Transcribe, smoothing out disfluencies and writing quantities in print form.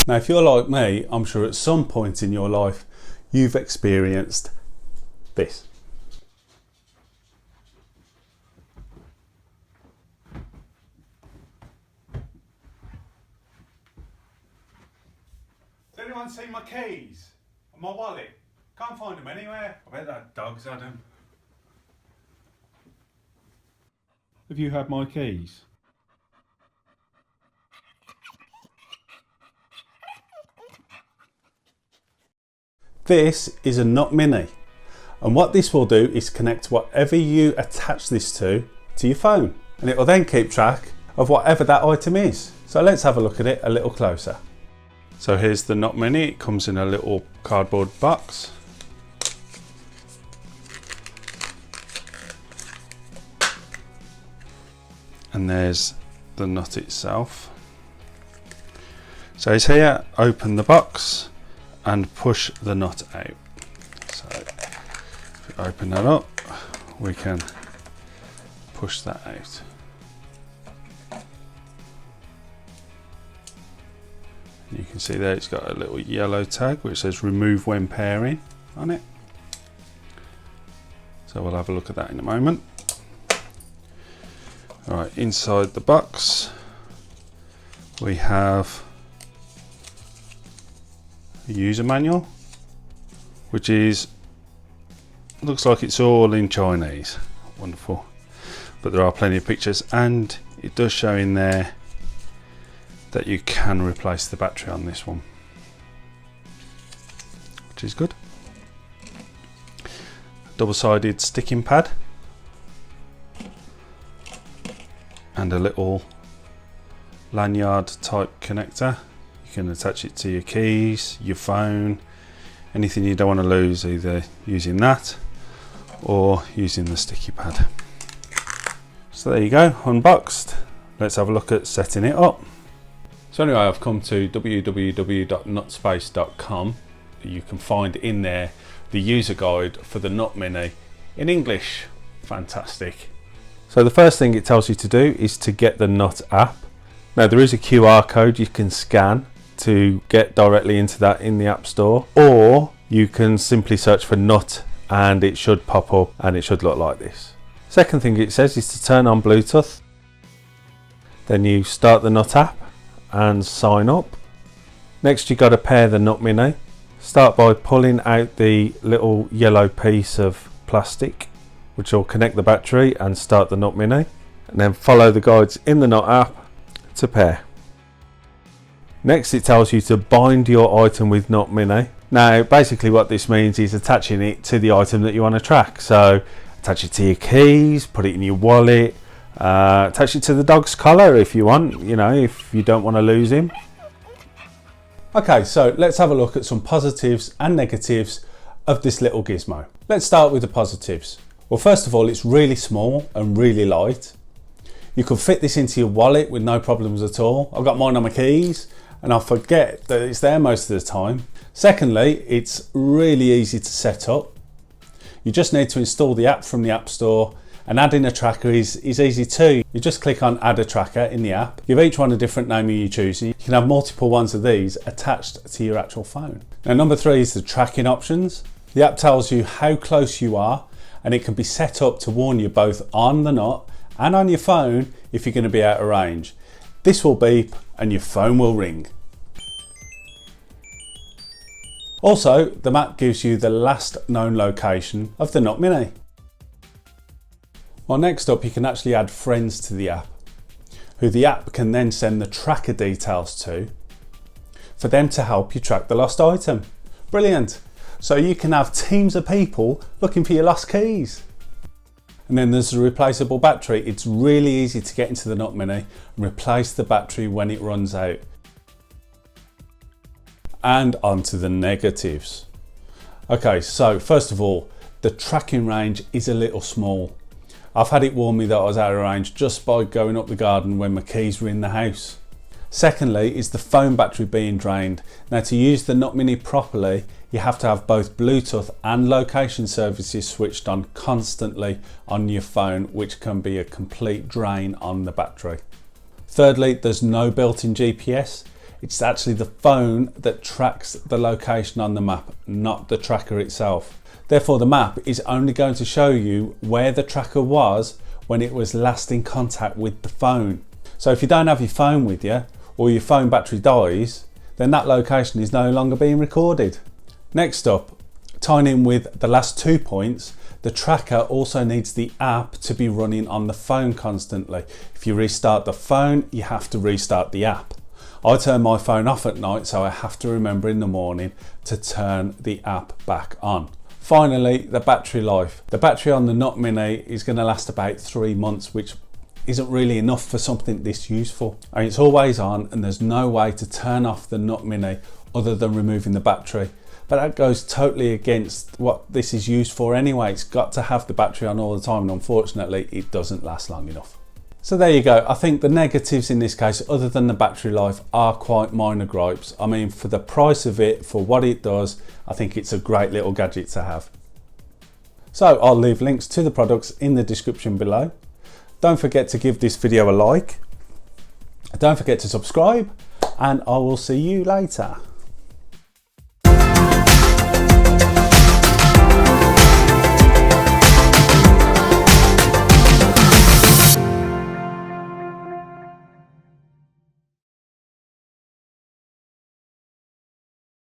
Now, if you're like me, I'm sure at some point in your life, you've experienced this. Has anyone seen my keys and my wallet? Can't find them anywhere. I bet that dog's had them. Have you had my keys? This is a Note Mini, and what this will do is connect whatever you attach this to your phone, and it will then keep track of whatever that item is. So let's have a look at it a little closer. So here's the Note Mini. It comes in a little cardboard box. And there's the nut itself. So it's here, open the box and push the nut out. So if we open that up, we can push that out. You can see there it's got a little yellow tag which says remove when pairing on it. So we'll have a look at that in a moment. Alright, inside the box we have a user manual, which looks like it's all in Chinese. Wonderful. But there are plenty of pictures, and it does show in there that you can replace the battery on this one, which is good. Double-sided sticking pad and a little lanyard type connector. You can attach it to your keys, your phone, anything you don't want to lose, either using that or using the sticky pad. So there you go, unboxed. Let's have a look at setting it up. So anyway, I've come to www.nutspace.com. You can find in there the user guide for the Note Mini in English. Fantastic. So the first thing it tells you to do is to get the Nut app. Now there is a QR code you can scan to get directly into that in the App Store, or you can simply search for Nut and it should pop up and it should look like this. Second thing it says is to turn on Bluetooth. Then you start the Nut app and sign up. Next you got to pair the Note Mini. Start by pulling out the little yellow piece of plastic which will connect the battery and start the Note Mini, and then follow the guides in the Nut app to pair. Next it tells you to bind your item with Note Mini. Now basically what this means is attaching it to the item that you want to track. So attach it to your keys, put it in your wallet, attach it to the dog's collar if you want, if you don't want to lose him. Okay, so let's have a look at some positives and negatives of this little gizmo. Let's start with the positives. Well, first of all, it's really small and really light. You can fit this into your wallet with no problems at all. I've got mine on my keys and I forget that it's there most of the time. Secondly, it's really easy to set up. You just need to install the app from the App Store, and adding a tracker is easy too. You just click on add a tracker in the app, give each one a different name you choose. You can have multiple ones of these attached to your actual phone. Now number 3 is the tracking options. The app tells you how close you are, and it can be set up to warn you both on the Nut and on your phone if you're going to be out of range. This will beep and your phone will ring. Also, the map gives you the last known location of the Note Mini. Well, next up you can actually add friends to the app, who the app can then send the tracker details to for them to help you track the lost item. Brilliant! So you can have teams of people looking for your lost keys. And then there's the replaceable battery. It's really easy to get into the Note Mini and replace the battery when it runs out. And onto the negatives. Okay, so first of all, the tracking range is a little small. I've had it warn me that I was out of range just by going up the garden when my keys were in the house. Secondly is the phone battery being drained. Now to use the Note Mini properly, you have to have both Bluetooth and location services switched on constantly on your phone, which can be a complete drain on the battery. Thirdly, there's no built-in GPS. It's actually the phone that tracks the location on the map, not the tracker itself. Therefore, the map is only going to show you where the tracker was when it was last in contact with the phone. So if you don't have your phone with you, or your phone battery dies, then that location is no longer being recorded. Next up, tying in with the last 2 points, the tracker also needs the app to be running on the phone constantly. If you restart the phone, you have to restart the app. I turn my phone off at night, so I have to remember in the morning to turn the app back on. Finally, the battery life. The battery on the Note Mini is going to last about 3 months, which isn't really enough for something this useful. And it's always on, and there's no way to turn off the Note Mini other than removing the battery. But that goes totally against what this is used for anyway. It's got to have the battery on all the time, and unfortunately it doesn't last long enough. So there you go. I think the negatives in this case, other than the battery life, are quite minor gripes. I mean, for the price of it, for what it does, I think it's a great little gadget to have. So I'll leave links to the products in the description below. Don't forget to give this video a like. Don't forget to subscribe, and I will see you later.